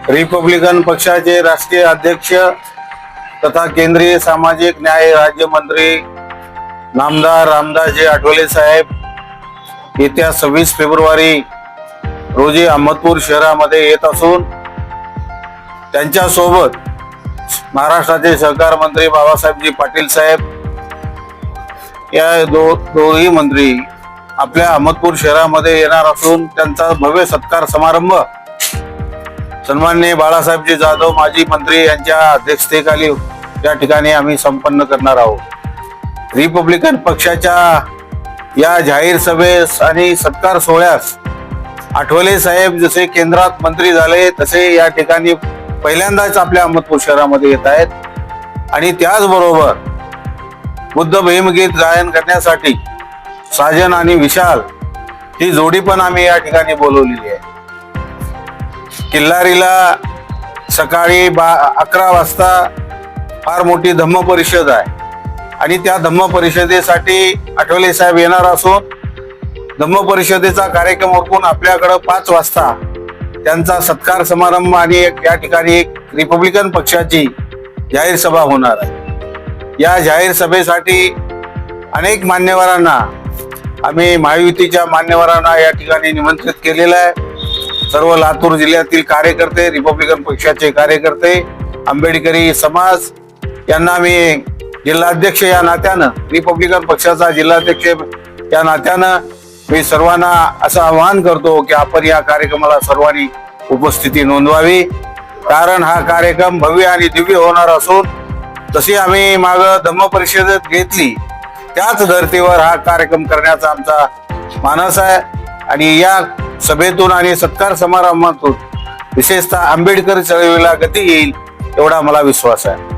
Republican पक्षाचे राष्ट्रीय अध्यक्ष तथा केंद्रीय सामाजिक न्याय राज्यमंत्री नामदार रामदासजी आठवले साहेब येत्या 26 फेब्रुवारी रोजी अहमदपूर शहरामध्ये येत असून त्यांच्या सोबत महाराष्ट्राचे सहकार मंत्री बाबासाहेबजी पाटील साहेब या दोन्ही मंत्री आपल्या अहमदपूर शहरामध्ये येणार असून त्यांचा भव्य सत्कार समारंभ सन्माननीय बाळासाहेबजी जाधव माजी मंत्री यांच्या अध्यक्षतेखाली या ठिकाणी आम्ही संपन्न करणार आहोत। रिपब्लिकन पक्षाच्या या जाहीर सभेस आणि सत्कार सोहळ्यास आठवले साहेब जसे केंद्रात मंत्री झाले तसे या ठिकाणी पहिल्यांदाच आपल्या अहमदपूर शहरामध्ये येत आहेत आणि त्याचबरोबर बुद्ध भीमगीत गायन करण्यासाठी साजन आणि विशाल ही जोडी पण आम्ही या ठिकाणी बोलवलेली आहे। किल्लारीला सकाळी 11 वाजता फार मोठी धम्म परिषद आहे आणि त्या धम्म परिषदेसाठी आठवले साहेब येणार असून धम्म परिषदेचा कार्यक्रम ओळखून आपल्याकडे 5 वाजता त्यांचा सत्कार समारंभ आणि या ठिकाणी एक रिपब्लिकन पक्षाची जाहीर सभा होणार आहे। या जाहीर सभेसाठी अनेक मान्यवरांना आम्ही महायुतीच्या मान्यवरांना या ठिकाणी निमंत्रित केलेलं आहे। सर्व लातूर जिल्ह्यातील कार्यकर्ते, रिपब्लिकन पक्षाचे कार्यकर्ते, आंबेडकरी समाज यांना मी जिल्हाध्यक्ष या नात्यानं, रिपब्लिकन पक्षाचा जिल्हाध्यक्ष या नात्यानं मी सर्वांना असं आवाहन करतो की आपण या कार्यक्रमाला सर्वांनी उपस्थिती नोंदवावी, कारण हा कार्यक्रम भव्य आणि दिव्य होणार असून तशी आम्ही माग धम्म परिषदेत घेतली त्याच धर्तीवर हा कार्यक्रम करण्याचा आमचा मानस आहे आणि या सभेतून आणि सत्कार समारंभातून विशेषतः आंबेडकर चळवळीला गती येईल एवढा मला विश्वास आहे।